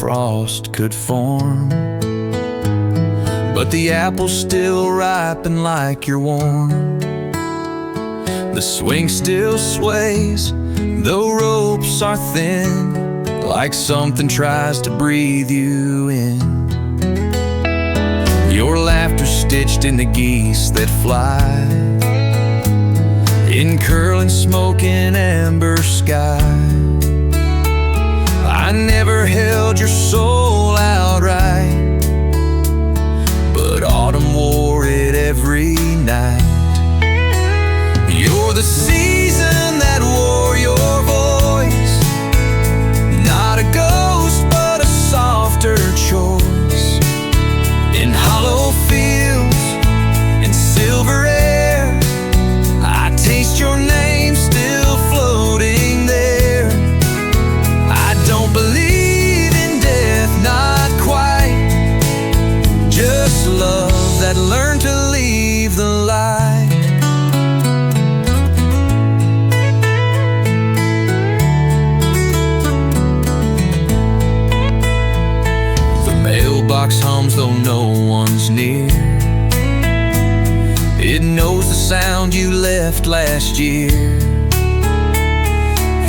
frost could form. But the apples still ripen like you're warm. The swing still sways, though ropes are thin, like something tries to breathe you in. Your laughter stitched in the geese that fly, in curling smoke and amber sky. I never held your soul outright, but autumn wore it every night. You're the season that wore your voice, not a ghost but a softer choice. In hollow fields, in silver air, I taste your name still floating there. I don't believe in death, not quite, just love that learned to leave the light. Box hums though no one's near. It knows the sound you left last year,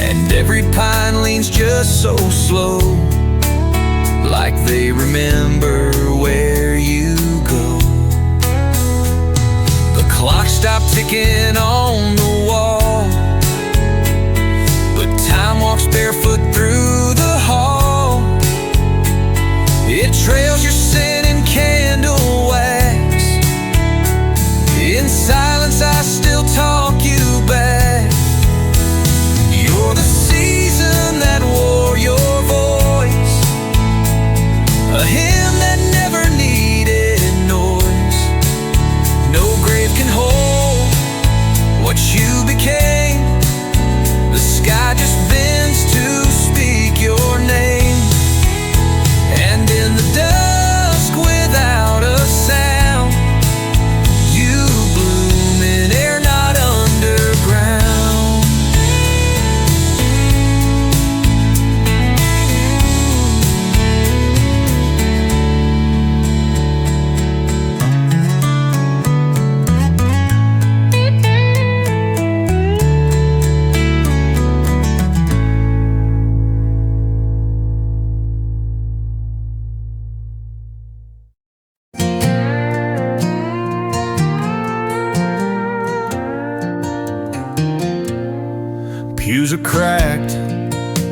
and every pine leans just so slow, like they remember where you go. The clock stopped ticking on the wall, but time walks barefoot through the hall. It trails your scent in candle wax. In silence I still talk you back. You're the season that wore your voice, a hymn that never needed noise. No grave can hold what you became. The sky just bends to speak your name. And in the dusk, without a sound, you bloom in air not underground. Pews are cracked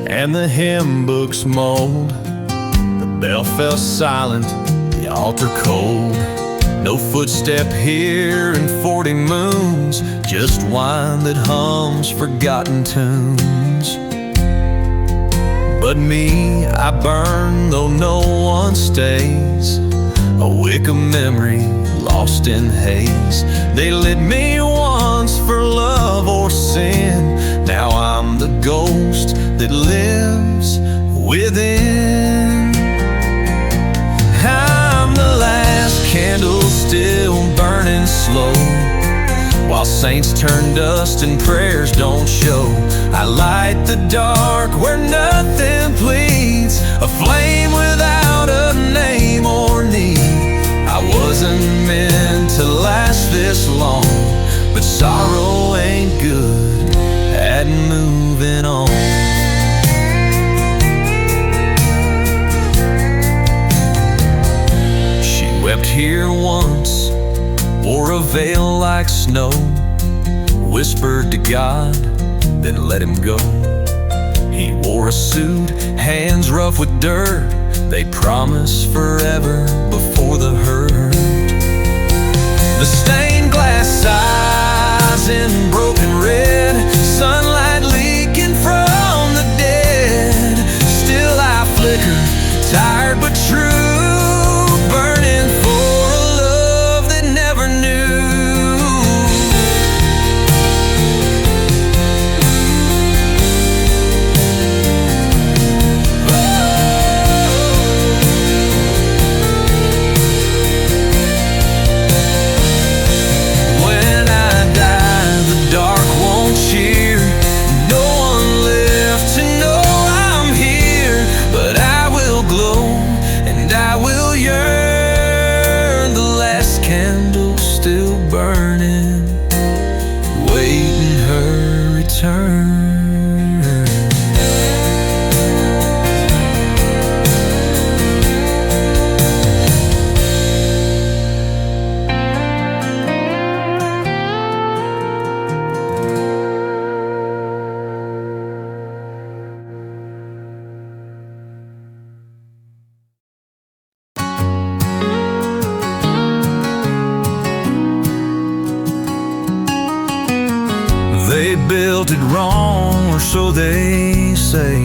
and the hymn book's mold. The bell fell silent, the altar cold. No footstep here in 40 moons, just wine that hums forgotten tunes. But me, I burn though no one stays, a wick of memory lost in haze. They lit me once for love or sin, now I'm the ghost that lives within. I'm the last candle still burning slow, while saints turn dust and prayers don't show. I light the dark where nothing pleads, a flame without a name or need. I wasn't meant to last this long, but sorrow ain't good at moving on. She wept here once, wore a veil like snow, whispered to God, then let him go. He wore a suit, hands rough with dirt, they promised forever before the hurt. The stained glass eyes in broken red, sunlight leaking from the dead. Still I flicker, tired but true, burning for a love that never knew. When I die, the dark won't built it wrong, or so they say.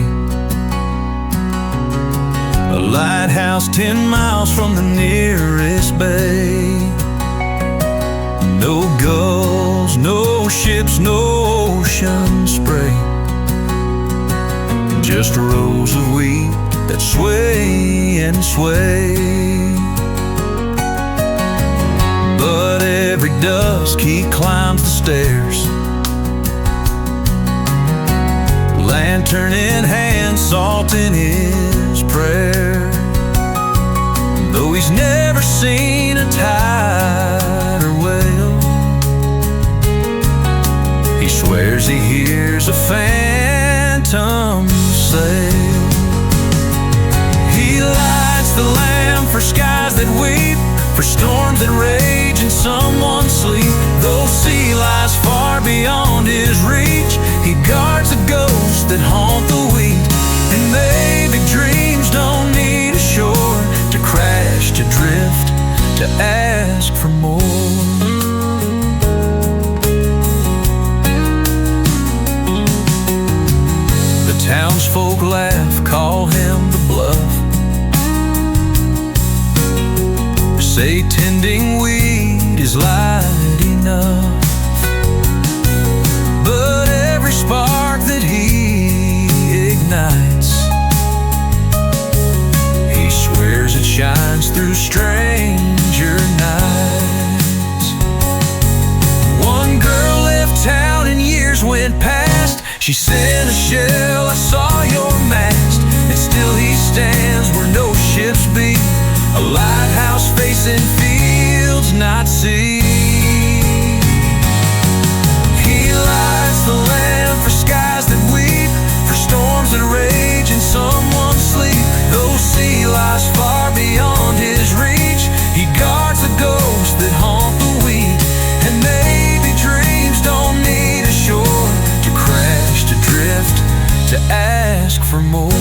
A lighthouse 10 miles from the nearest bay. No gulls, no ships, no ocean spray. Just rows of wheat that sway and sway. But every dusk he climbs the stairs, lantern in hand, salt in his prayer. Though he's never seen a tide or whale, he swears he hears a phantom sail. He lights the lamp for skies that weep, for storms that rage in someone's sleep. Though sea lies far beyond his reach, he guards the ghosts that haunt the wheat. And maybe dreams don't need a shore to crash, to drift, to ask for more. The townsfolk laugh, call him the bluff, say tending weed is light enough. But every spark that he ignites, he swears it shines through stranger nights. One girl left town and years went past. She sent a shell, I saw your mast. And still he stands where no ships be, a lighthouse facing fields not sea. He lights the lamp for skies that weep, for storms that rage in someone's sleep. Though sea lies far beyond his reach, he guards the ghosts that haunt the wheat. And maybe dreams don't need a shore to crash, to drift, to ask for more.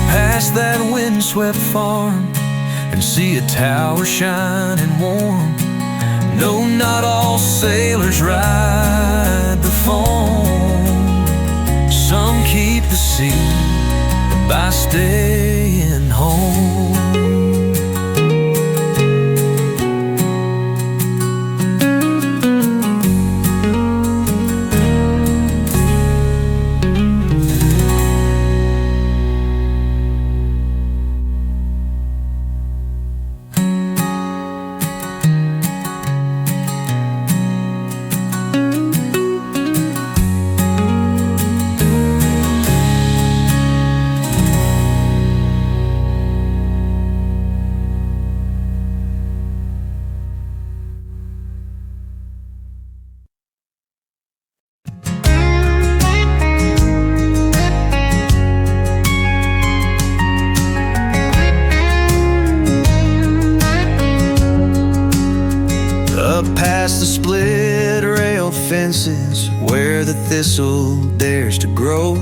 Past that windswept farm and see a tower shining warm. No, not all sailors ride the foam. Some keep the sea by staying home. Past the split rail fences where the thistle dares to grow,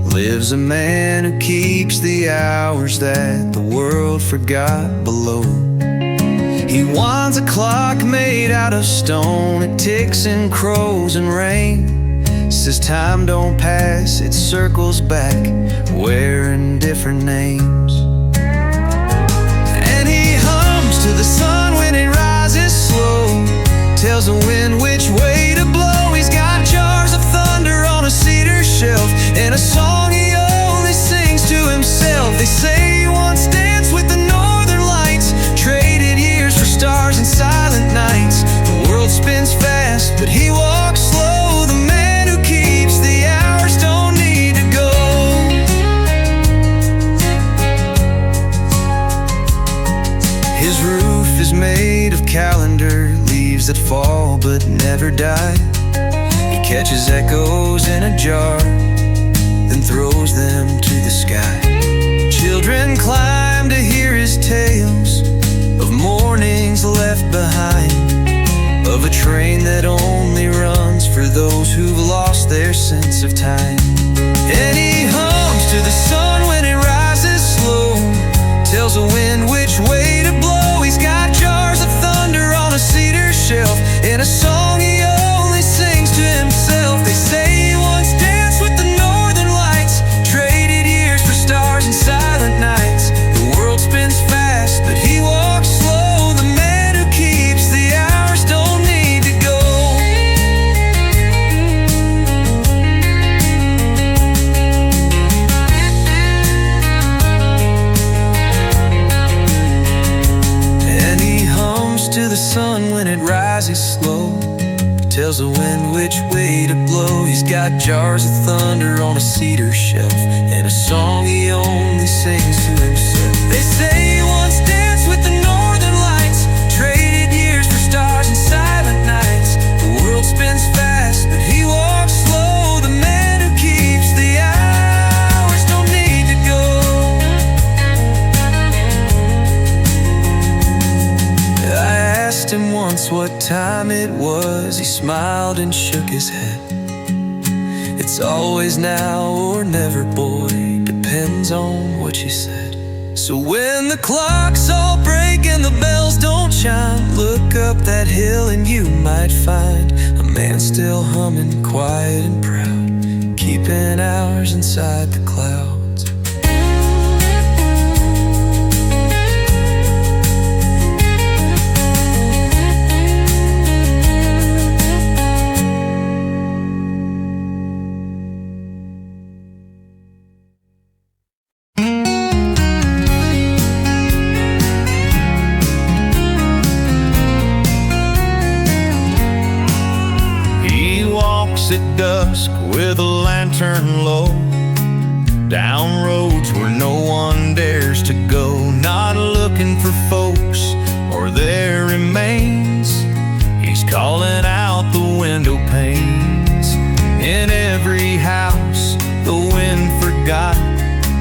lives a man who keeps the hours that the world forgot below. He winds a clock made out of stone, it ticks and crows and rain. Says time don't pass, it circles back, wearing different names. And he hums to the sun when it rises slow, tells the wind which way to blow. He's got jars of thunder on a cedar shelf, and a song he only sings to himself. They say he once danced with the northern lights, traded years for stars and silent nights. The world spins fast, but he walks slow. The man who keeps the hours don't need to go. His roof is made of calendar, leaves that fall but never die. He catches echoes in a jar, then throws them to the sky. Children climb to hear his tales of mornings left behind, of a train that only runs for those who've lost their sense of time. And he hums to the sun when it rises slow, tells the wind which way to blow. He's got jars of thunder got jars of thunder on a cedar shelf, and a song he only sings to himself. They say he once danced with the northern lights, traded years for stars and silent nights. The world spins fast, but he walks slow. The man who keeps the hours don't need to go. I asked him once what time it was. He smiled and shook his head. It's always now or never, boy, depends on what you said. So when the clocks all break and the bells don't chime, look up that hill and you might find a man still humming quiet and proud, keeping hours inside the clouds. At dusk with a lantern low, down roads where no one dares to go, not looking for folks or their remains. He's calling out the window panes. In every house the wind forgot,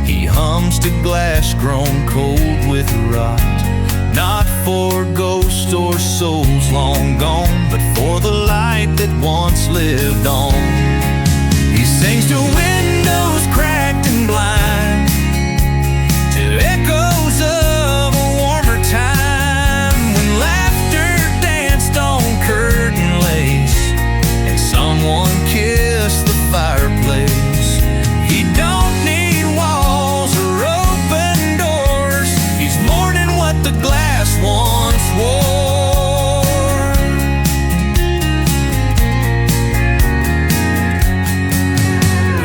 he hums to glass grown cold with rot. Not for ghosts or souls long gone, but for the light that once lived on. He sings to windows cracked and blind, to echoes of a warmer time, when laughter danced on curtain lace and someone kissed the fireplace. He don't need walls or open doors. He's mourning what the glass once wore.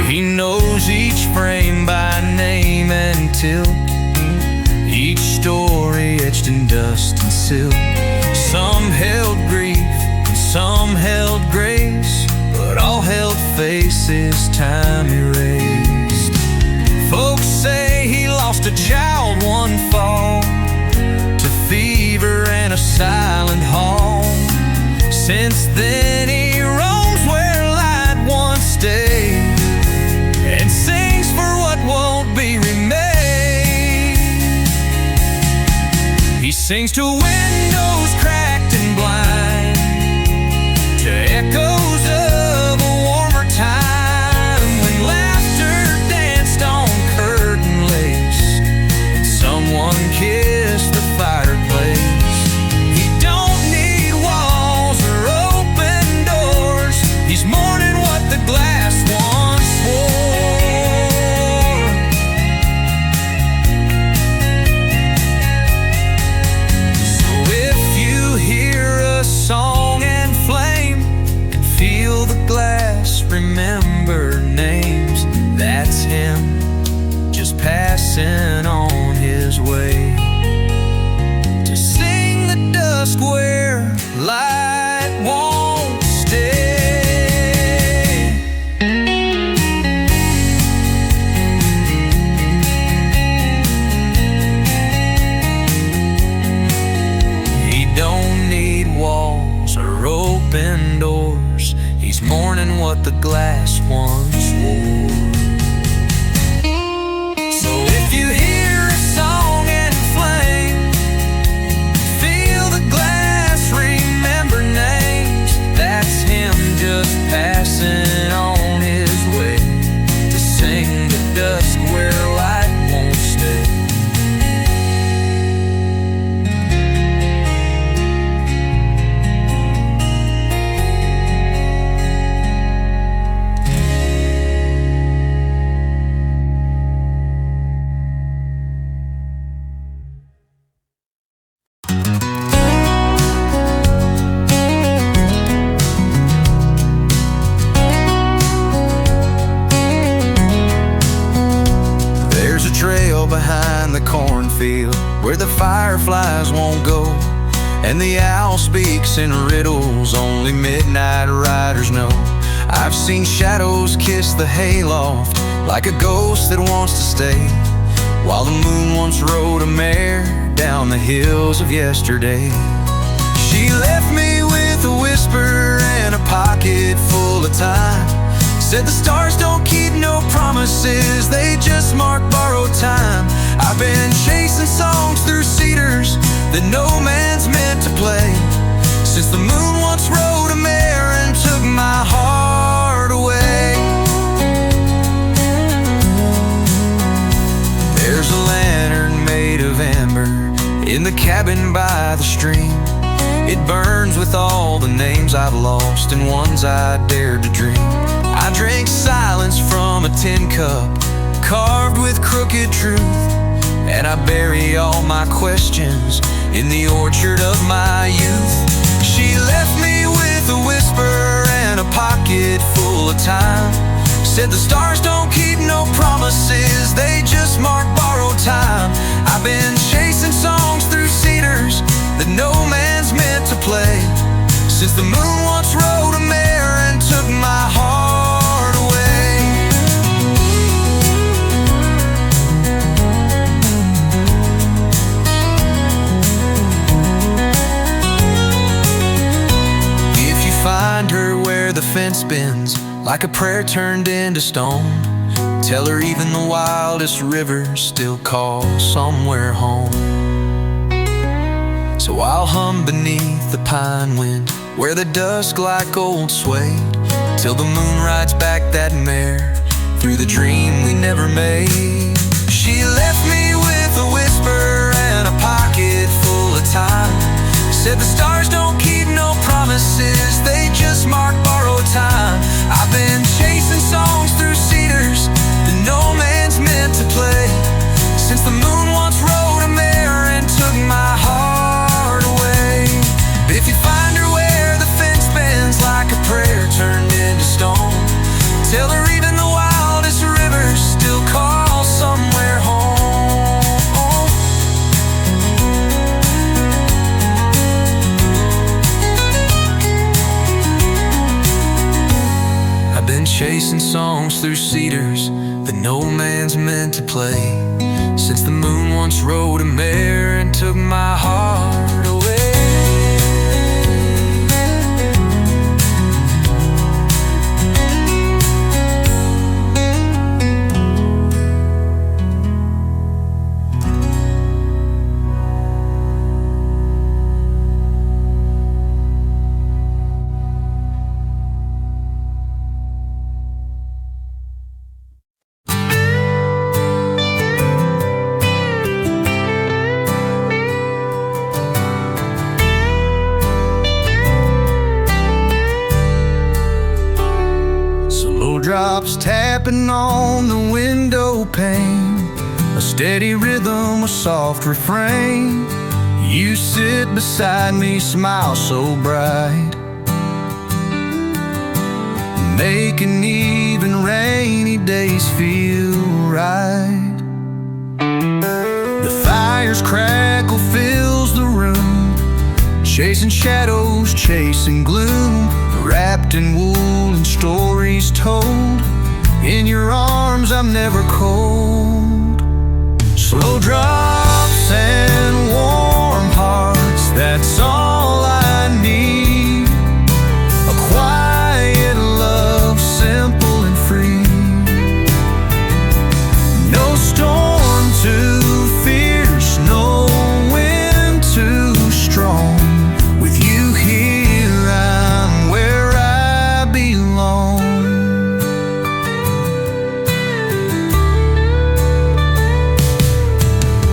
He knows each frame by name and tilt, each story etched in dust and silt. Some held grief and some held grace, but all held faces time erased. Folks say he lost a child one fall to fever and a silent hall. Since then he roams where light once stayed, and sings for what won't be remade. He sings to windows cracked and blind, to echoes of a warmer time, when laughter danced on curtain lace and someone kissed the fireplace. He don't need walls or open doors. He's mourning what the glass once wore. So if you hear a song and flame, and feel the glass, remember names, that's him just passing on his way to sing the dusk where light won't stay. He don't need walls or open doors. He's mourning what the glass once wore. So if you hear a song and flame, feel the glass, remember names, that's him just passing on his way to sing the dusk where light won't stay. Behind the cornfield where the fireflies won't go, and the owl speaks in riddles only midnight riders know. I've seen shadows kiss the hayloft like a ghost that wants to stay, while the moon once rode a mare down the hills of yesterday. She left me with a whisper and a pocket full of time. Said the stars don't keep no promises, they just mark borrowed time. I've been chasing songs through cedars that no man's meant to play, since the moon once rode a mare and took my heart away. There's a lantern made of amber in the cabin by the stream. It burns with all the names I've lost and ones I dared to dream. I drank silence from a tin cup carved with crooked truth, and I bury all my questions in the orchard of my youth. She left me with a whisper and a pocket full of time. Said the stars don't keep no promises, they just mark borrowed time. I've been chasing songs through cedars that no man's meant to play, since the moon once rode a mare and took my heart away. If you find her where the fence bends like a prayer turned into stone, tell her even the wildest river still calls somewhere home. So I'll hum beneath the pine wind where the dusk like old suede, till the moon rides back that mare through the dream we never made. She left me with a whisper and a pocket full of time. Said the stars don't keep no promises, they just mark borrowed time. I've been chasing songs through cedars that no man's meant to play, since the moon once rode a mare and took my heart away. If you find her where the fence bends like a prayer turned into stone, tell her even the wildest rivers still call somewhere home. I've been chasing songs through cedars that no man's meant to play, since the moon once rode a mare and took my heart away. Drops tapping on the window pane, a steady rhythm, a soft refrain. You sit beside me, smile so bright, making even rainy days feel right. The fire's crackle fills the room, chasing shadows, chasing gloom, wrapped in wool and stories told. In your arms I'm never cold. Slow drops and warm hearts, that's all I need. A quiet love, simple and free. No storm too fierce, no wind too strong. With you here I'm where I belong.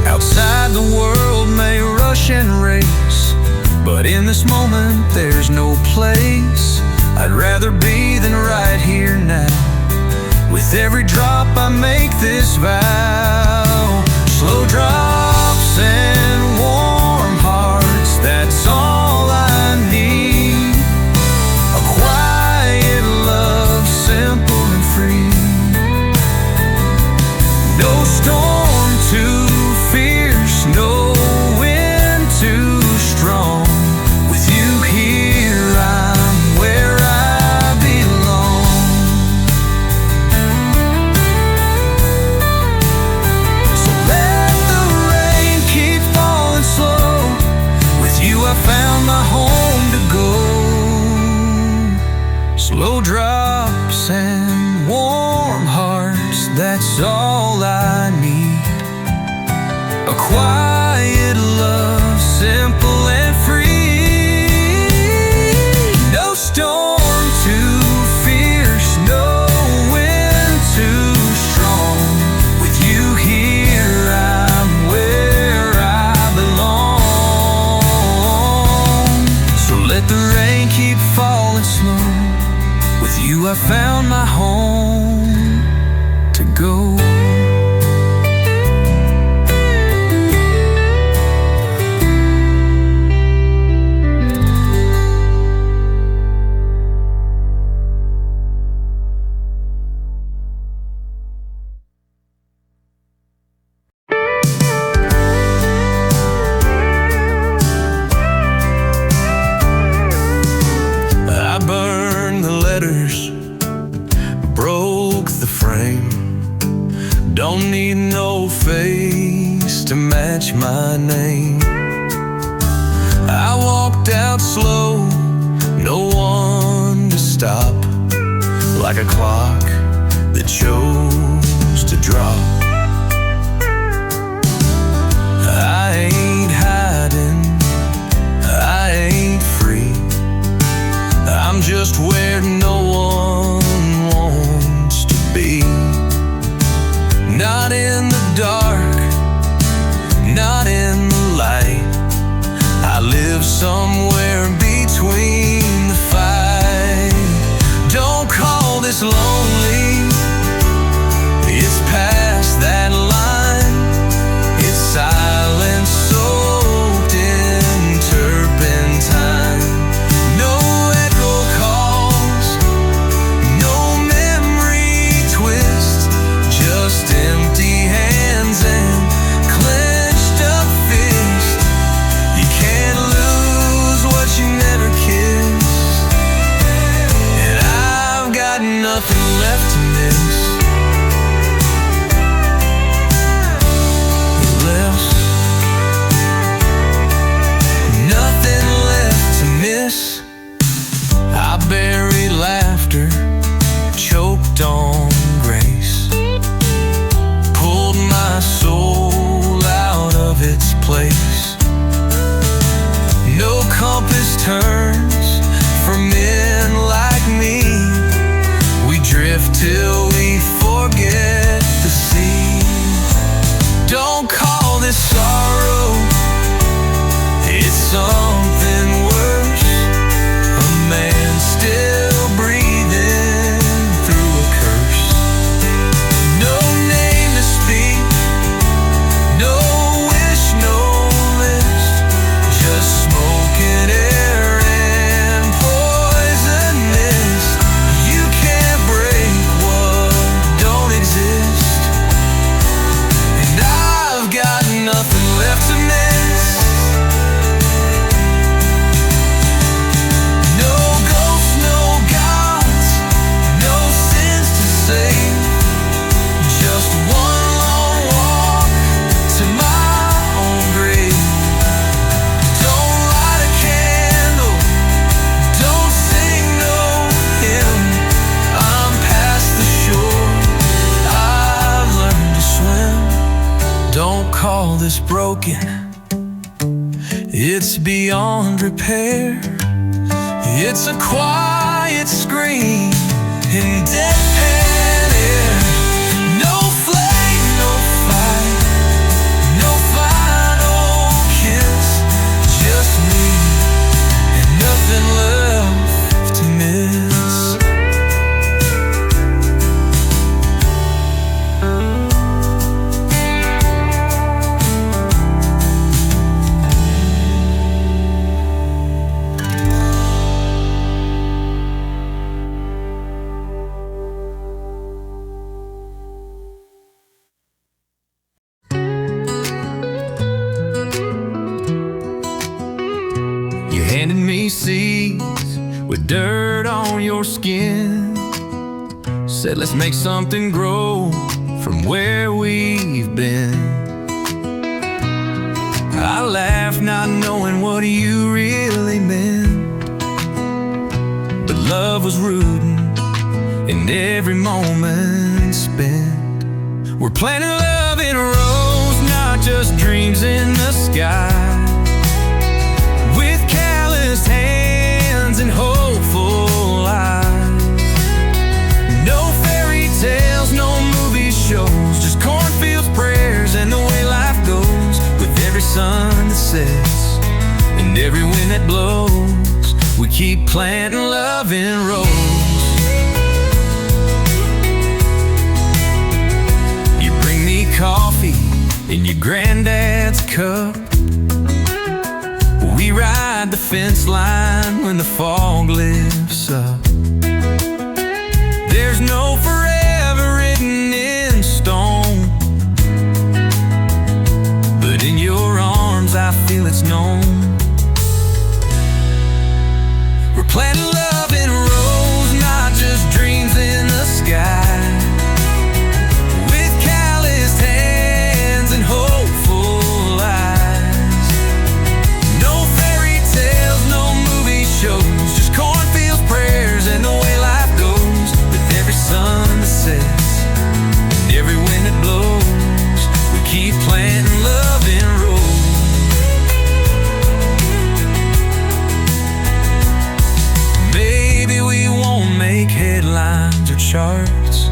Outside the world may rush and race, but in this moment there's no place I'd rather be than right here now. With every drop I make this vow. Slow drops and warm hearts, that's all I need. A quiet love, simple and free. No storm too fierce, no wind too strong. With you here I'm where I belong. all I need. A quiet love, simple and free. No storm too fierce, no wind too strong. With you here, I'm where I belong. So let the rain keep falling slow. With you I found my home to go. I burned the letters, broke the frame. Don't need no face to match my name. I walked out slow, no one to stop. Like a clock that chose to drop. I ain't hiding, I ain't free. I'm just where no one wants to be. Not in the dark, not in the light. I live somewhere between the fight. Don't call this lonely, it's past that line. It's silence soaked in turpentine. No echo calls, no memory twist, just empty hands and clenched up fist. You can't lose what you never kissed, and I've got nothing left to miss. Nothing left to miss. I buried laughter, choked on grace, pulled my soul out of its place. No compass turns for men like me. We drift till we forget the sea. Don't call this sorrow, it's something worse. A man still breathing through a curse. No name to speak, no wish, no list. Just smoke and air and poison mist. You can't break what don't exist, and I've got nothing left to miss. No ghosts, no gods, no sins to save. Just one long walk to my own grave. Don't light a candle, don't sing no hymn. I'm past the shore, I've learned to swim. Don't call this broken, it's beyond repair. It's a quiet scream in deadpan air. No flame, no fight, no final kiss. Just me and nothing left to miss. You handed me seeds with dirt on your skin. Said let's make something grow from where we've been. I laughed not knowing what you really meant, but love was rooting in every moment spent. We're planting love in rows, not just dreams in the sky. With calloused hands and hopeful eyes. No fairy tales, no movie shows, just cornfields, prayers, and the way life goes. With every sun that sets and every wind that blows, we keep planting love in rows. You bring me coffee in your granddad's cup. We ride the fence line when the fog lifts up. There's no forever written in stone, but in your arms I feel it's known. We're planting love in rows, not just dreams in the sky. With calloused hands and hopeful eyes. No fairy tales, no movie shows, just cornfields, prayers, and the way life goes. With every sun that sets and every wind that blows, we keep planting love in rows. Maybe we won't make headlines or charts,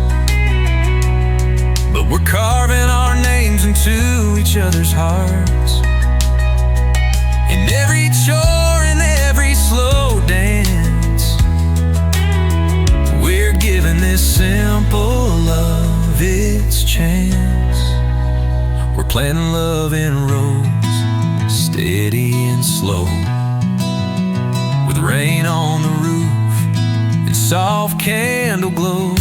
but we're carving our names into each other's hearts. In every chore and every slow dance, we're giving this simple love its chance. We're planting love in rows, steady and slow, with rain on the roof and soft candle glow.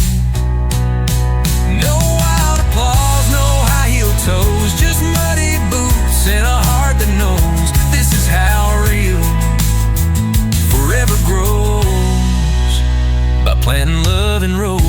No wild applause, no high-heel toes, just muddy boots and a heart that knows this is how real forever grows, by planting love in rows.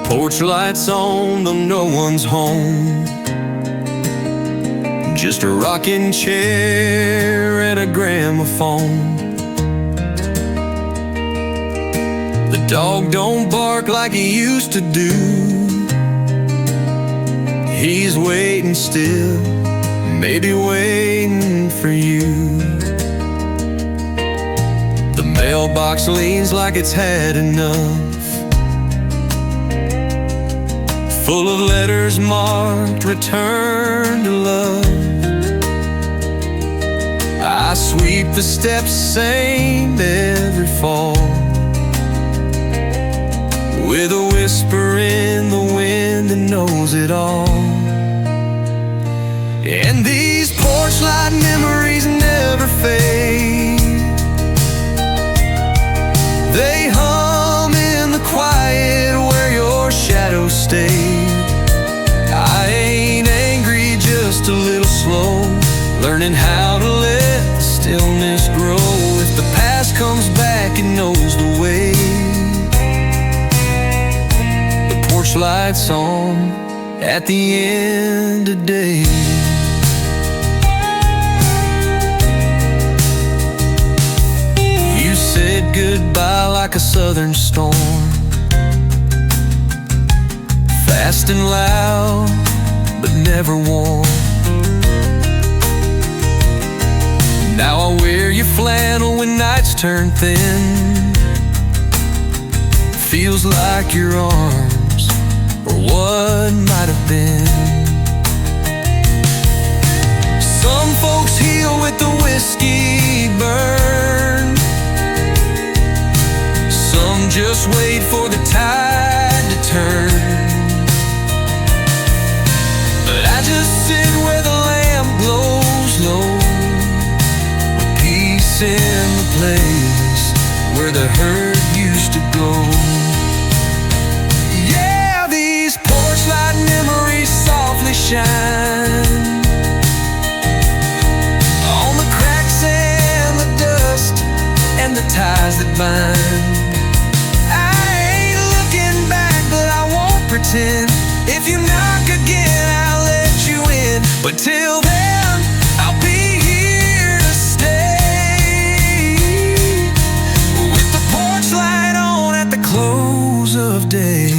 Porch lights on, though no one's home. Just a rocking chair and a gramophone. The dog don't bark like he used to do. He's waiting still, maybe waiting for you. The mailbox leans like it's had enough, full of letters marked return to love. I sweep the steps same every fall, with a whisper in the wind that knows it all. And these porch light memories never fade. They hum in the quiet where your shadow stayed. I ain't angry, just a little slow, learning how to let the stillness grow. If the past comes back, it knows the way. The porch lights on at the end of day. You said goodbye like a southern storm, fast and loud, but never warm. Now I wear your flannel when nights turn thin. Feels like your arms are what might have been. Some folks heal with the whiskey burn, some just wait for the tide to turn. But I just sit where the lamp glows low, with peace in the place where the hurt used to go. Yeah, these porch light memories softly shine, grapevine. I ain't looking back, but I won't pretend. If you knock again, I'll let you in. But till then, I'll be here to stay, with the porch light on at the close of day.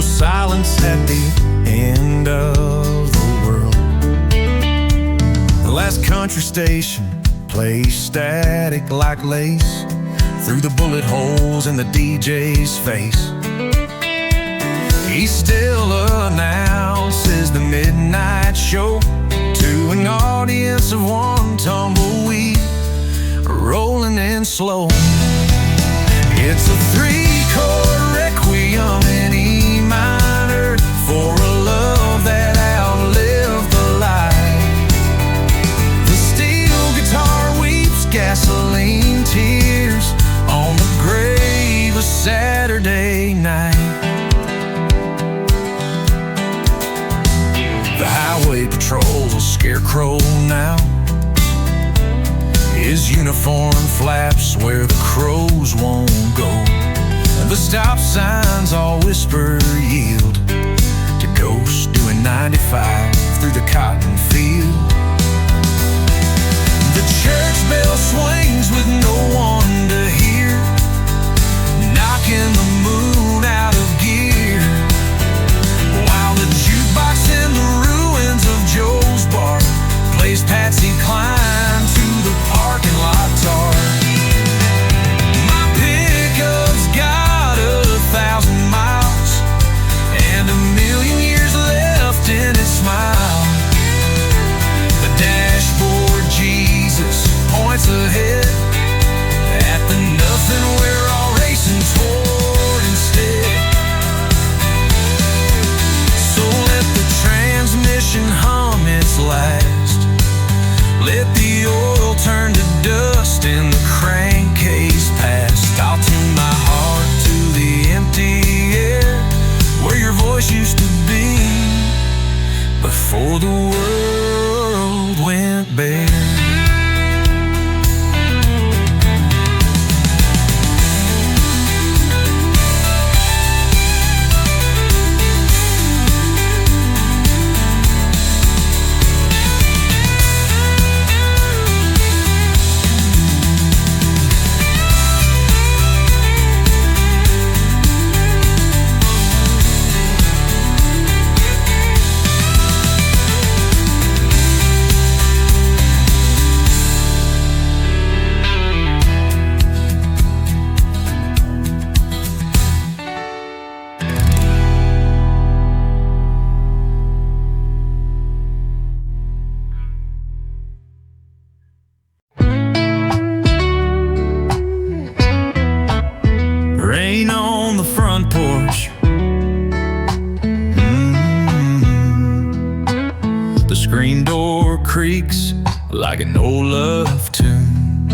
Silence at the end of the world. The last country station plays static like lace through the bullet holes in the DJ's face. He still announces the midnight show to an audience of one tumbleweed rolling in slow. It's a three-chord requiem in E minor for a love that outlived the light. The steel guitar weeps gasoline tears on the grave of Saturday night. The highway patrol's a scarecrow now. His uniform flaps where the crows won't go. The stop signs all whisper yield to ghosts doing 95 through the cotton field. The church bell swings with no one to hear, knocking the moon out of gear, while the jukebox in the ruins of Joe's bar plays Patsy Cline to the parking lot tar. My pickup's got 1,000 miles and 1,000,000 years left in its smile. The dashboard Jesus points ahead at the nothing we're all racing toward instead. So let the transmission hum its last. Let the oil turn to dust in the crankcase past. I'll tune my heart to the empty air where your voice used to be before the world went bare. Rain on the front porch. The screen door creaks like an old love tune.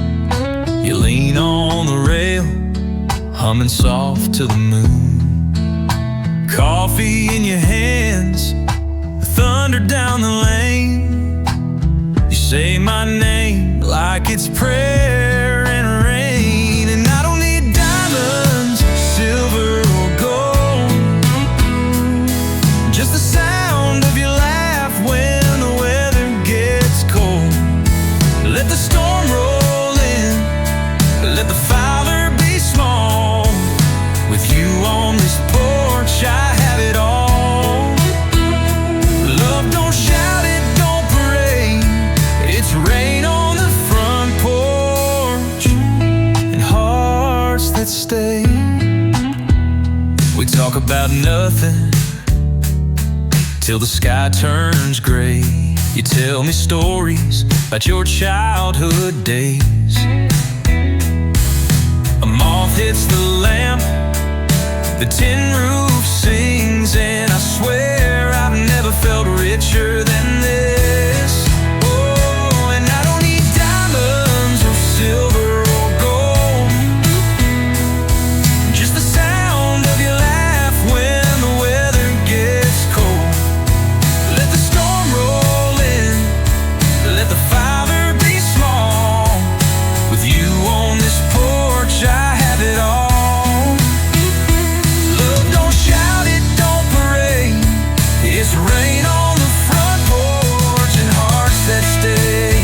You lean on the rail, humming soft to the moon. Coffee in your hands, thunder down the lane. You say my name like it's prayer and rain. And I don't need diamonds, silver or gold, just the sound of your laugh when the weather gets cold. Let the storm roll in, let the fire be small. With you on this porch, I have it all. Love, don't shout it, don't parade. It's rain on the front porch and hearts that stay. We talk about nothing till the sky turns gray. You tell me stories about your childhood days. A moth hits the lamp, the tin roof sings, and I swear I've never felt richer than this. Oh, and I don't need diamonds or silver or gold, just the sound of your laugh when the weather gets cold. Let the storm roll in, let the fire be small. With you on this porch, I have it all. Love, don't shout it, don't parade. It's rain on the front porch and hearts that stay.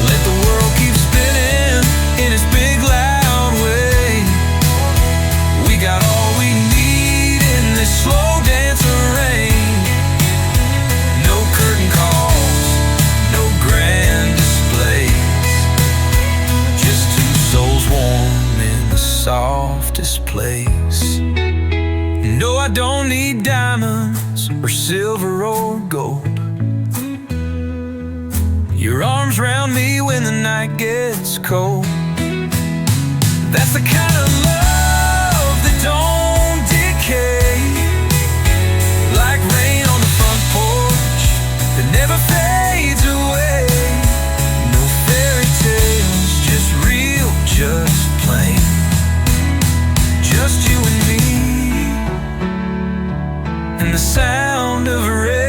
Let the world keep spinning in its big loud way. We got all we need in this slow dance of rain. No curtain calls, no grand displays, just two souls warm in the softest place. No, I don't need diamonds or silver or gold. Your arms round me when the night gets cold. That's the kind of love that don't decay, like rain on the front porch that never fades away. No fairy tales, just real, just plain, just you and me, and the sound of rain.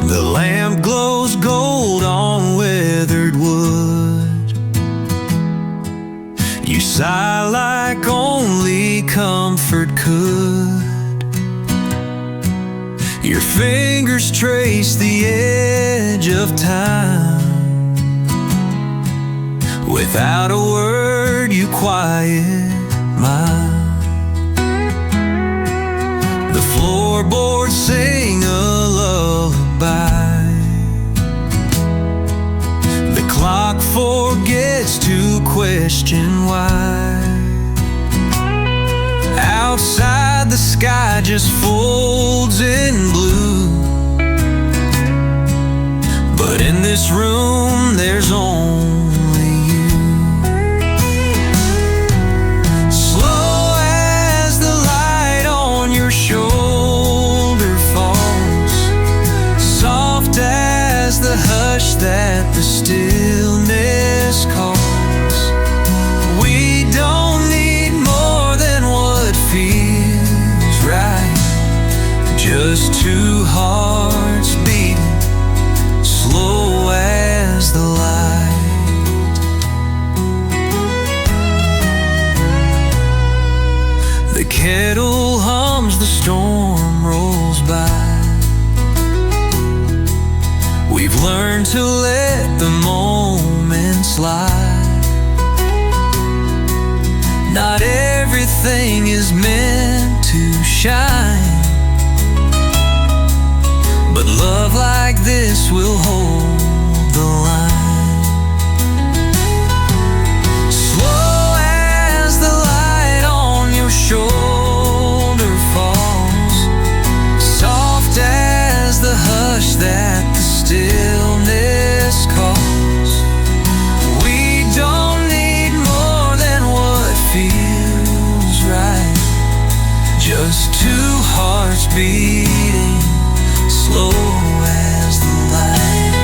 The lamp glows gold on weathered wood. You sigh like only comfort could. Your fingers trace the edge of time. Without a word, you quiet mine. The floorboards sing a lullaby. The clock forgets to question why. Outside, the sky just folds in blue, but in this room there's only you. Slow as the light on your shoulder falls, soft as the hush that the stillness calls. We don't need more than what feels right, just two hearts beating slow as the light. The kettle hums, the storm rolls by. We've learned to let the moment slide. Not everything is meant to shine, but love like this will hold the line. Slow as the light on your shoulder falls, soft as the hush that the stillness calls. We don't need more than what feels right, just two hearts beating slow as the light.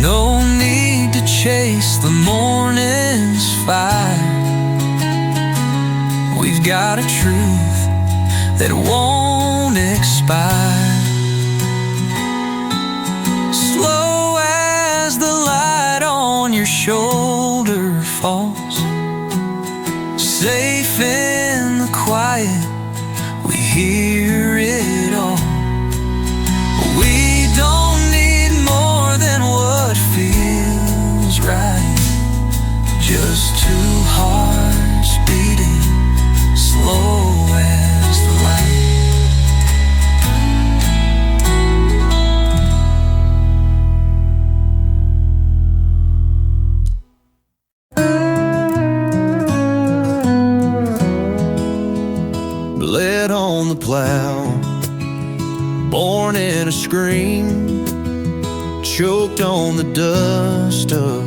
No need to chase the morning's fire. We've got a truth that won't expire. Slow as the light on your shoulder falls, safe in the quiet hear it all. We don't need more than what feels right. Just two hearts beating slow as the light. Bled on the plow, born in a scream, choked on the dust of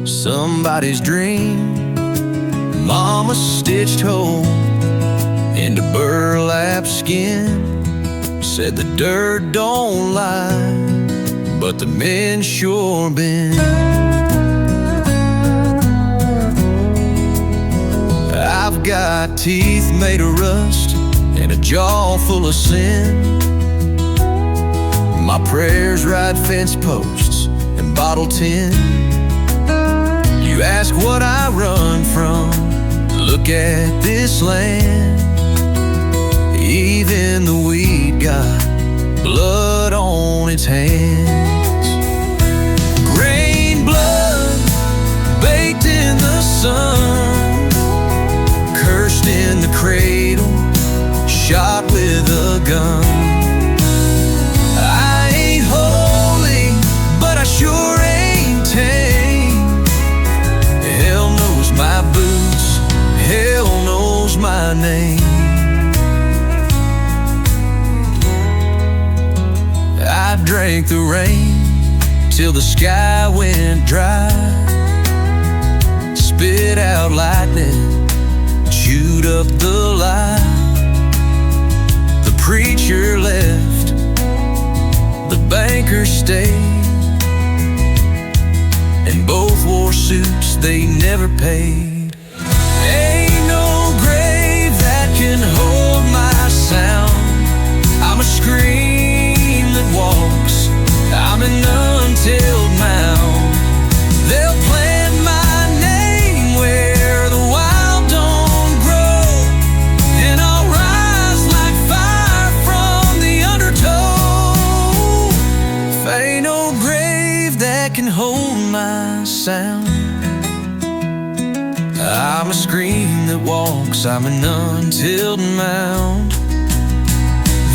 somebody's dream. Mama stitched hole into burlap skin, said the dirt don't lie, but the men sure been. I've got teeth made of rust and a jaw full of sin. My prayers ride fence posts and bottle tin. You ask what I run from, look at this land. Even the weed got blood on its hands. Grain blood baked in the sun, cursed in the cradle, shot with a gun. I ain't holy, but I sure ain't tame. Hell knows my boots, hell knows my name. I drank the rain till the sky went dry, spit out lightning, chewed up the lie. The preacher left, the banker stayed, and both wore suits they never paid. Ain't no grave that can hold my sound. I'm a scream that walks, I'm an untilled mound. They'll plant my name where the wild don't grow, and I'll rise like fire from the undertow. If ain't no grave that can hold my sound, I'm a scream that walks, I'm an untilled mound.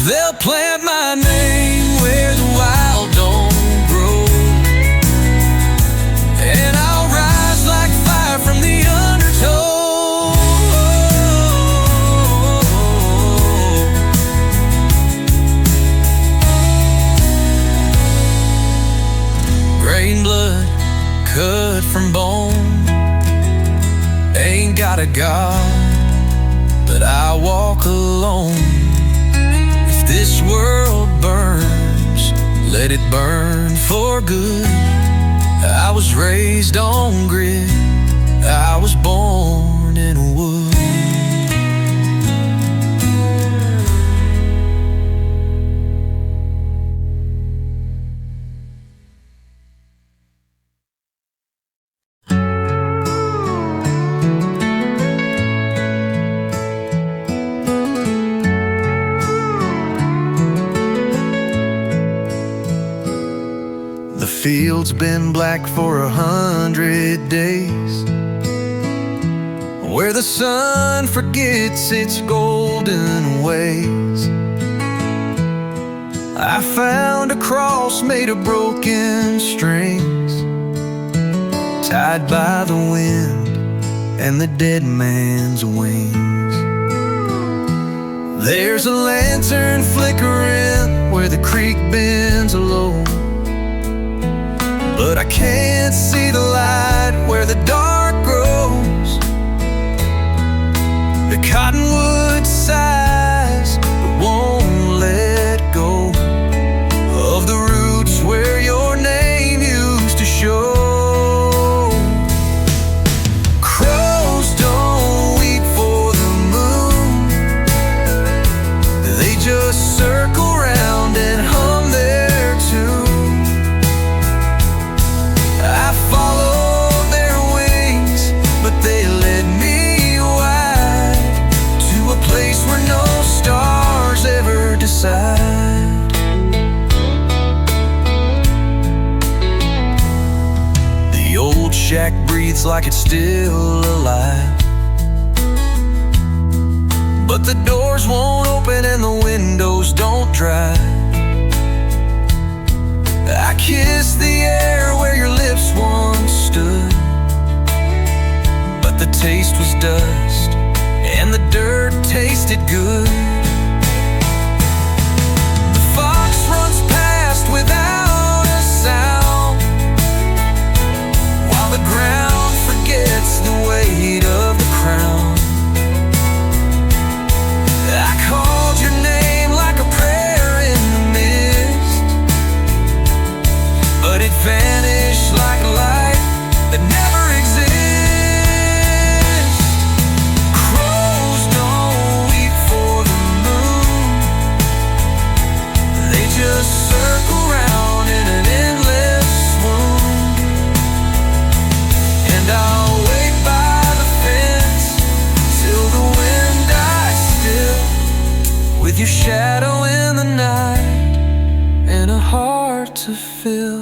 They'll plant my name where the wild don't grow, and I'll rise like fire from the undertow. Grain blood cut from bone, ain't got a God, but I walk alone. If this world burns, let it burn for good. I was raised on grit, I was born in a wood. The field's been black for 100 days, where the sun forgets its golden ways. I found a cross made of broken strings, tied by the wind and the dead man's wings. There's a lantern flickering where the creek bends low, but I can't see the light where the dark grows. The cottonwood sighs but won't let go of the roots where your name used to show. Crows don't weep for the moon, they just circle round and hum their tune. I followed their wings, but they led me wide to a place where no beats like it's still alive. But the doors won't open and the windows don't dry. I kiss the air where your lips once stood, but the taste was dust and the dirt tasted good. The fox runs past without a sound, while the ground forgets the weight of the crown. I called your name like a prayer in the mist, but it vanished like a light that never exists. Crows don't weep for the moon, they just circle round in an endless swoon. And I'll wait by the fence till the wind dies still, with your shadow in the night and a heart to fill.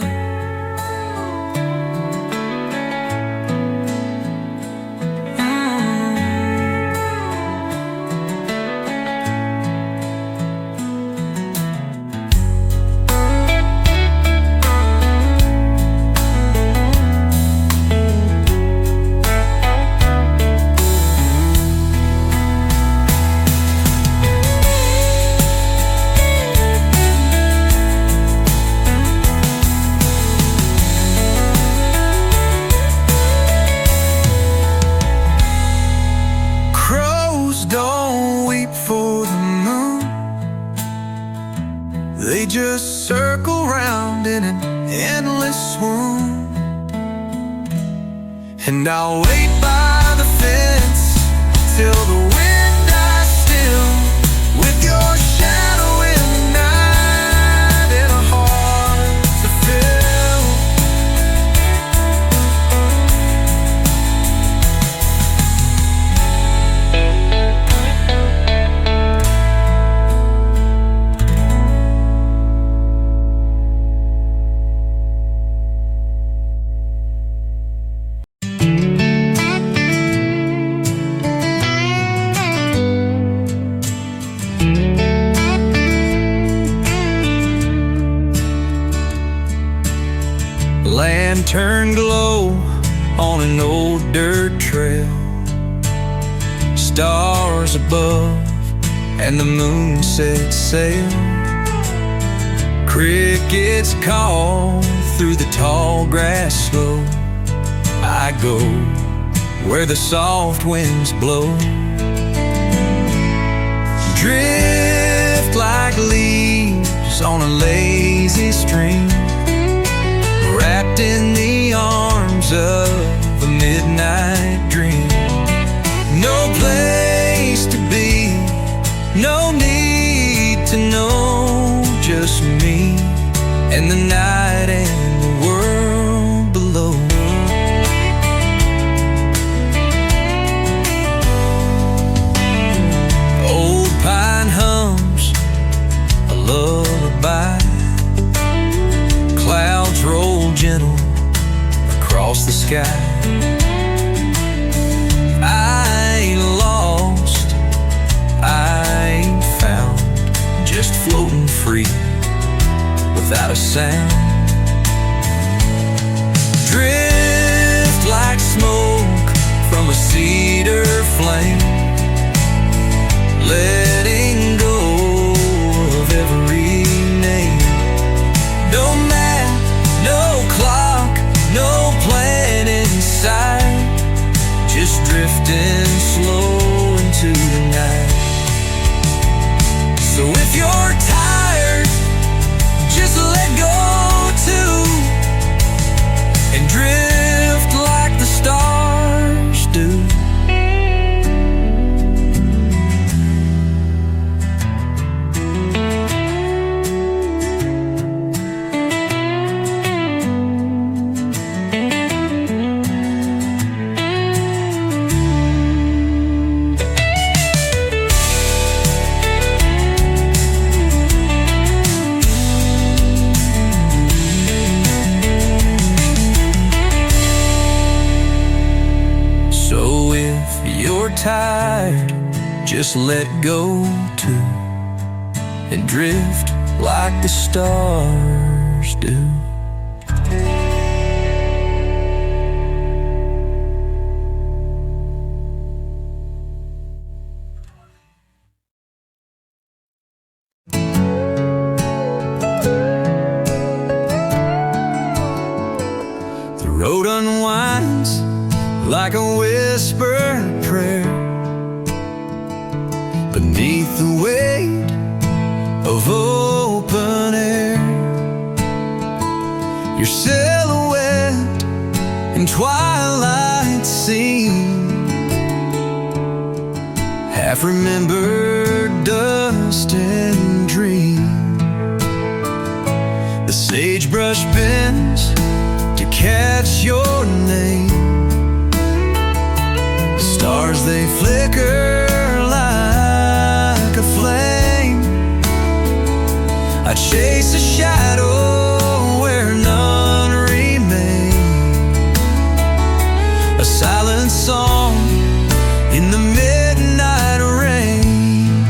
Don't weep for the moon, they just circle round in an endless swoon. And I'll wait by the fence till the wind dies still, with your shadow in the night and a heart to fill. Lantern glow on an old dirt trail, stars above and the moon set sail. Crickets call through the tall grass slow. I go where the soft winds blow. Drift like leaves on a lazy stream, wrapped in the arms of a midnight dream. No place to be, no need to know, just me and the night and the world below. Old pine hums a lullaby, clouds roll gentle across the sky. I ain't lost, I ain't found, just floating free without a sound. Drift like smoke from a cedar flame, letting go of every name. No map, no clock, no plan in sight, just drifting slow into the night. So if you're tired, just let go too, and drift like the stars do. you're tired, just let go too, and drift like the stars do. The road unwinds like a whispered prayer beneath the weight of open air. Your silhouette in twilight scene, half remembered dust and dream. The sagebrush bends to catch your name. Stars, they flicker like a flame. I chase a shadow where none remain. A silent song in the midnight rain.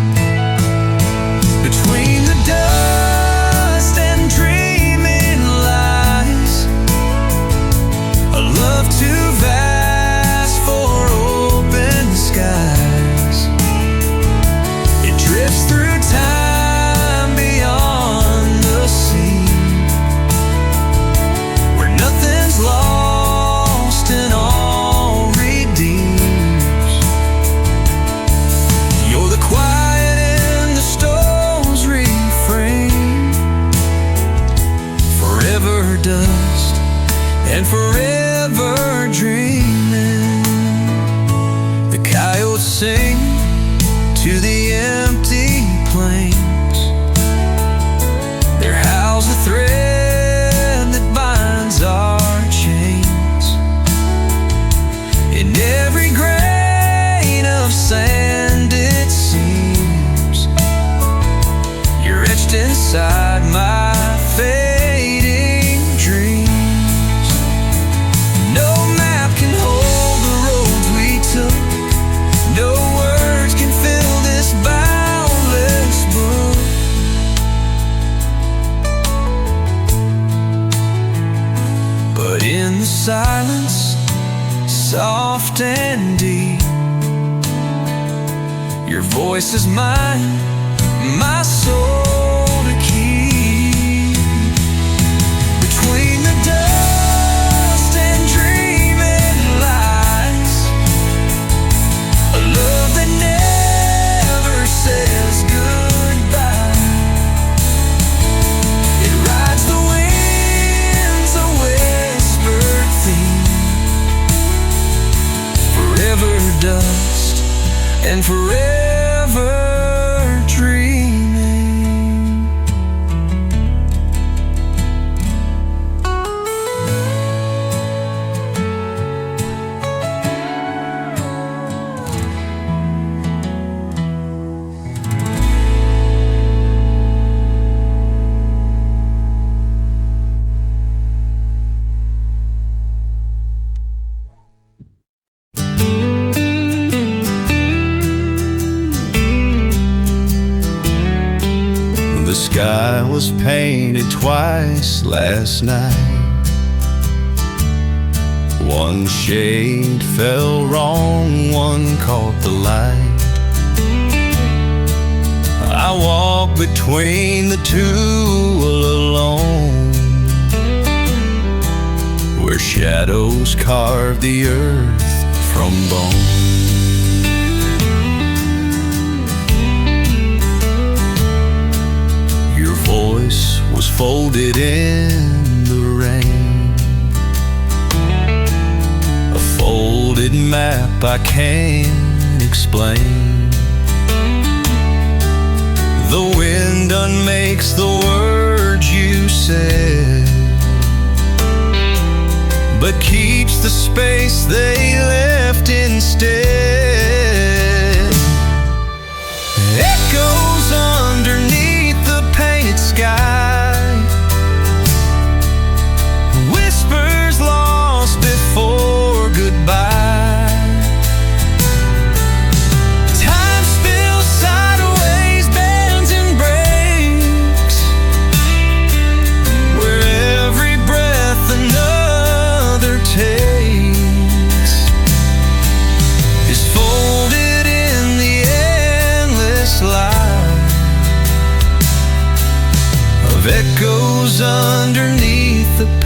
Between the dust and dreaming lies a love too vast for open skies. It drifts through time beyond the sea, where nothing's lost and all redeems. You're the quiet in the stone's refrain, forever dust and forever dreaming. The coyotes sing to the empty plains. Their howl's a thread that binds our chains. In every grain of sand it seems you're etched inside my fading dreams. No map can hold the roads we took. No words can fill this boundless book. But in the silence, soft and deep, your voice is mine, my soul to keep. Between the dust and dreaming lies a love that never says goodbye. It rides the winds, a whispered theme, forever dust and forever dreaming. The sky was painted twice last night. One shade fell wrong, one caught the light. I walk between the two alone, where shadows carve the earth from bone. Your voice was folded in the rain, a folded map I can't explain. The wind unmakes the words you said, but keeps the space they left instead. Echoes underneath the painted sky, whispers lost before goodbye.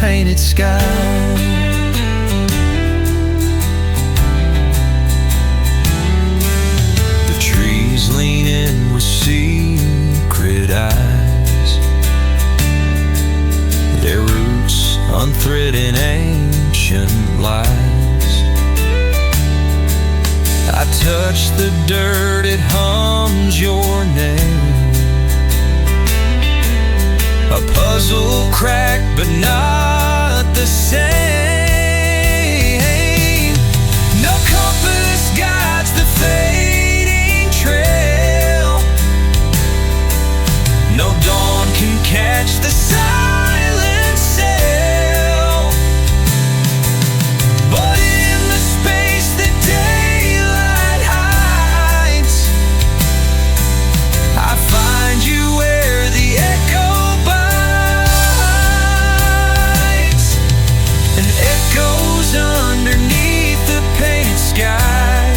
painted sky. The trees lean in with secret eyes, their roots unthreading ancient lies. I touch the dirt, it hums your name. A puzzle cracked, but not the same. No compass guides the fading trail. No dawn can catch the silent sail. But in the space that daylight hides, I find you where the echo bites, and echoes underneath the painted sky,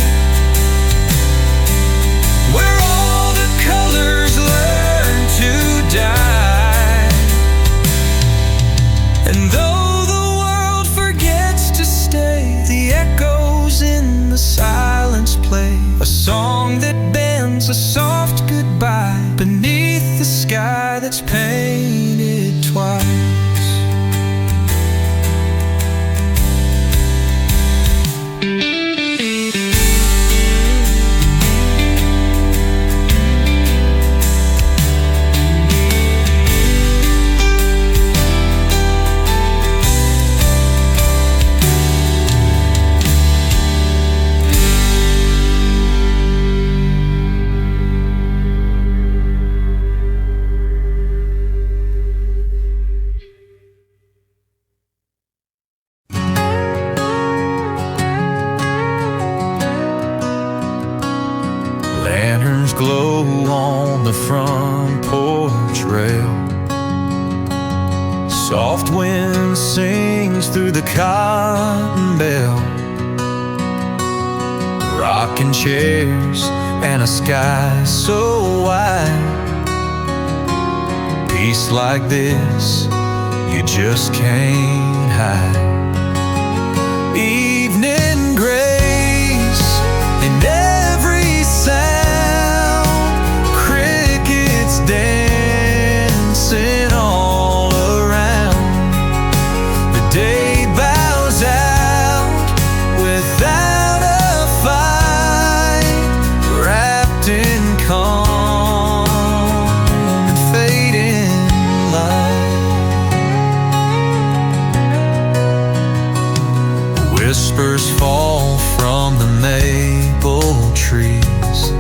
where all the colors learn to die. And though the world forgets to stay, the echoes in the silence play a song that bends a soft goodbye beneath the sky that's painted twice. Lanterns glow on the front porch rail. Soft wind sings through the cotton bell. Rocking chairs and a sky so wide. Peace like this, you just can't hide. Evening grace and every sound, crickets dancing all around. The day bows out without a fight, wrapped in calm and fading light. Whispers fall from the maple trees,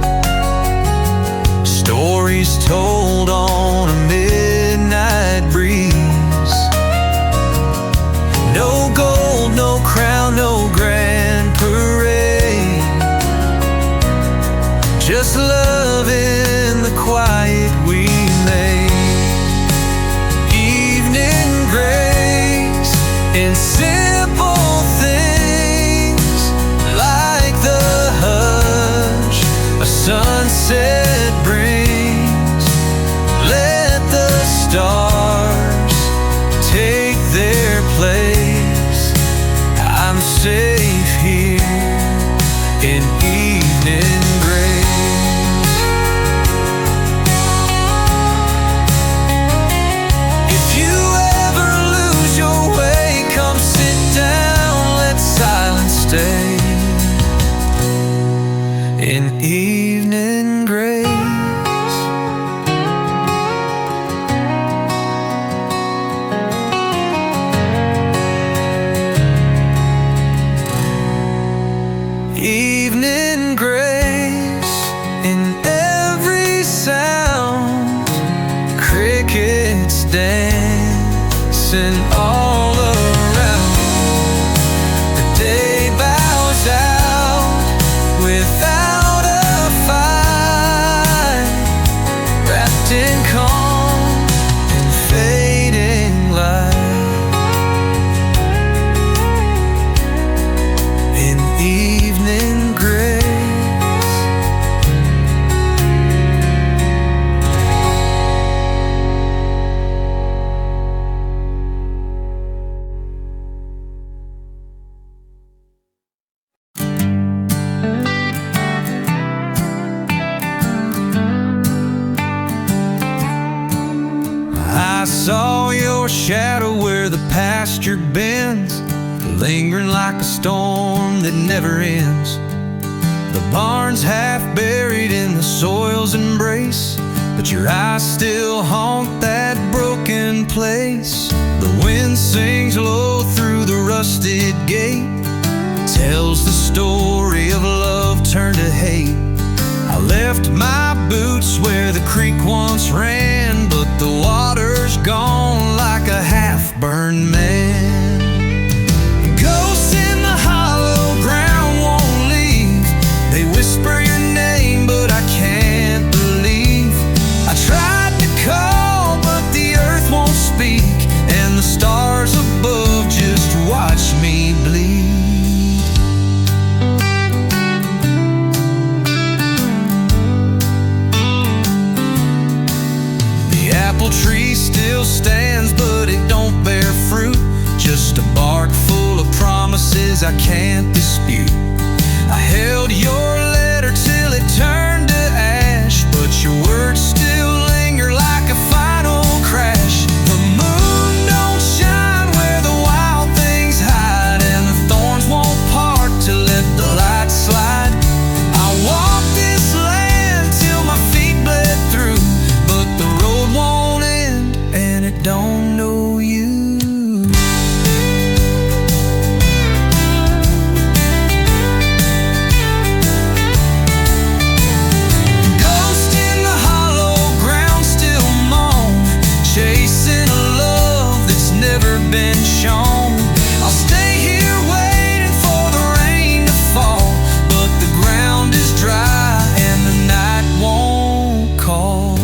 stories told on a midnight breeze. No gold, no crown, no grand parade, just love in the quiet we made. Evening grace in simple things, like the hush a sunset brings. Let the stars take their place. I'm safe here in evening grace. If you ever lose your way, come sit down, let silence stay in evening grace. Evening grace in every sound, crickets dancing all around. The day bows out without a fight. saw your shadow where the pasture bends, lingering like a storm that never ends. The barn's half buried in the soil's embrace, but your eyes still haunt that broken place. The wind sings low through the rusted gate, tells the story of love turned to hate. I left my boots where the creek once ran, but the water's gone like a half-burned man. Ghosts in the hollow ground won't leave. They whisper your name, but I can't believe. I tried to call, but the earth won't speak, and the stars above just watch me bleed. The apple tree still stands, but it don't bear fruit, just a bark full of promises I can't dispute. I held your letter till it turned to ash, but your words still linger like a final crash. The moon don't shine where the wild things hide, and the thorns won't part to let the light slide. I walked this land till my feet bled through, but the road won't end, and it don't know you. Been shown. I'll stay here waiting for the rain to fall, but the ground is dry and the night won't call.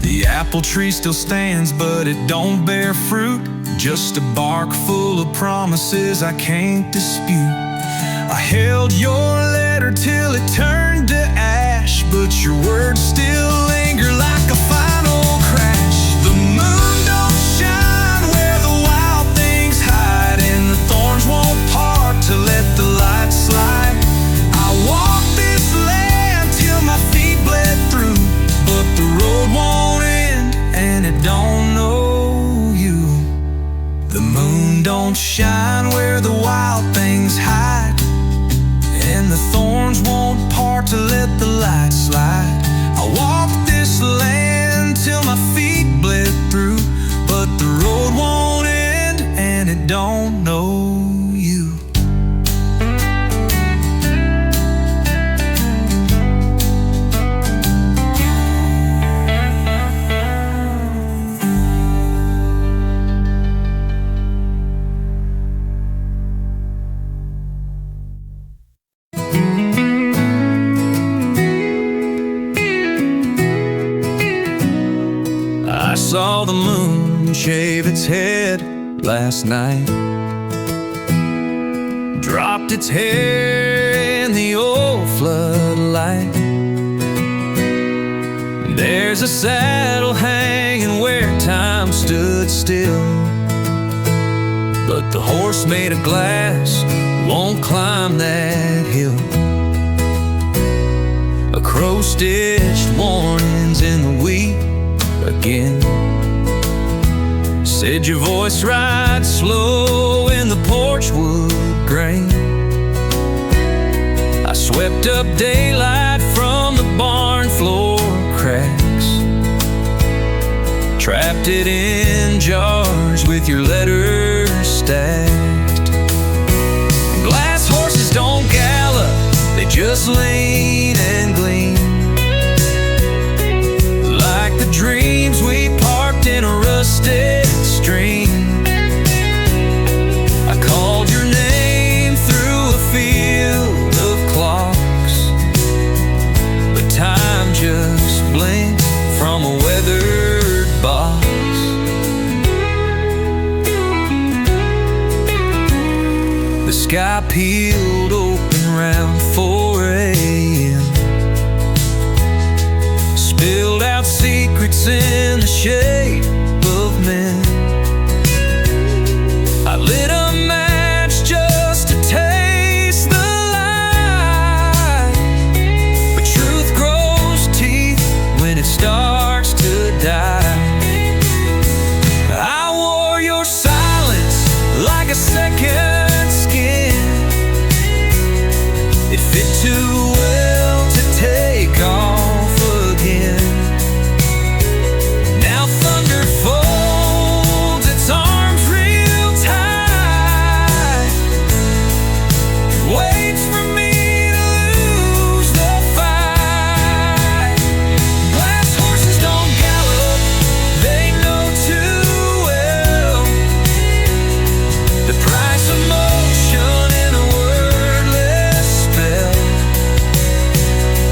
The apple tree still stands, but it don't bear fruit, just a bark full of promises I can't dispute. I held your letter till it turned to ash, but your words still linger like a final crash. The moon don't shine where the wild things hide, and the thorns won't part to let the light slide. I walked this land till my feet bled through, but the road won't end, and it don't know you. The moon don't shine where the wild things hide, and the thorns won't part to let the light slide. I walked this land till my feet bled through, but the road won't end, and it don't know you. I saw the moon shave its head last night, dropped its hair in the old floodlight. There's a saddle hanging where time stood still, but the horse made of glass won't climb that hill. A crow stitched warnings in the wheat again, said your voice rides slow in the porch wood grain. I swept up daylight from the barn floor cracks, trapped it in jars with your letters stacked. Glass horses don't gallop, they just lean and gleam, like the dreams we parked in a rusted stream. I called your name through a field I peeled open around 4 a.m. Spilled out secrets in the shape of men. I lit a match just to taste the light, but truth grows teeth when it starts to die. I wore your silence like a second skin. It fit too well to take off again. Now thunder folds its arms real tight, waits for me to lose the fight. Glass horses don't gallop, they know too well the price of motion in a wordless spell.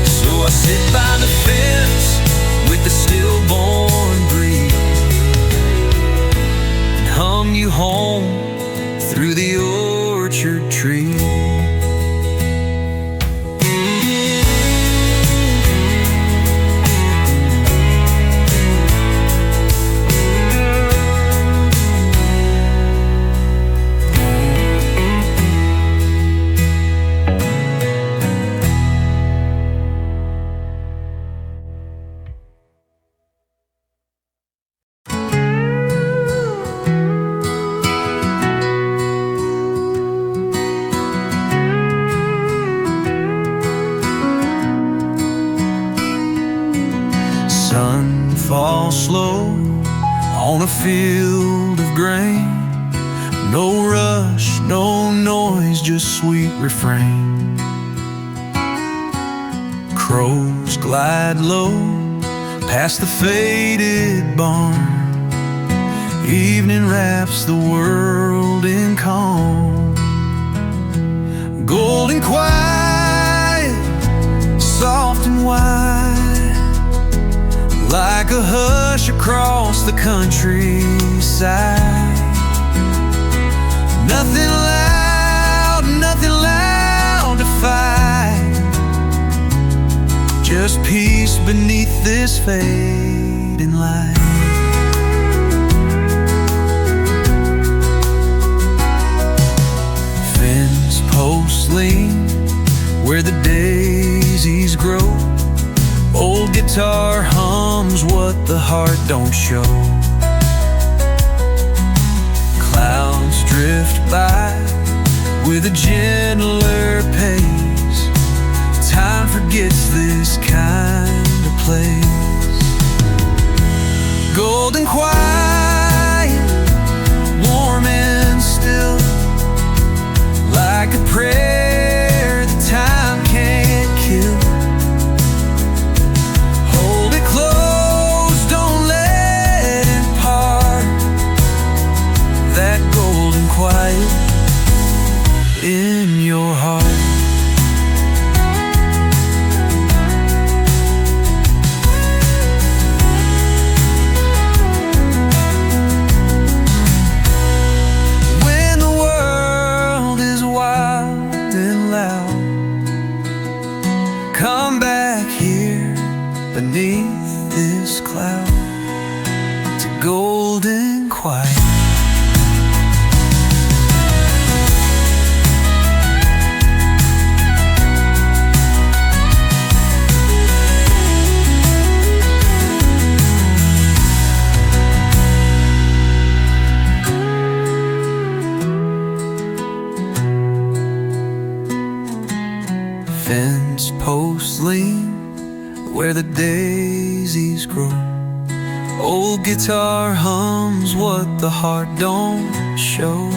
So I sit by the fence with the stillborn breeze and hum you home through the orchard tree. Sun falls slow on a field of grain. No rush, no noise, just sweet refrain. Crows glide low past the faded barn. Evening wraps the world in calm. Golden quiet, soft and wide, like a hush across the countryside. Nothing loud to fight, just peace beneath this fading light. Fence posts lean where the daisies grow. Old guitar hums what the heart don't show. Clouds drift by with a gentler pace. Time forgets this kind of place. Golden quiet, warm and still, like a prayer that time can't kill. Close, don't let it part. That golden quiet in your heart. When the world is wild and loud, come back here beneath this cloud to golden quiet. Fence posts lean where the daisies grow. Old guitar hums what the heart don't show.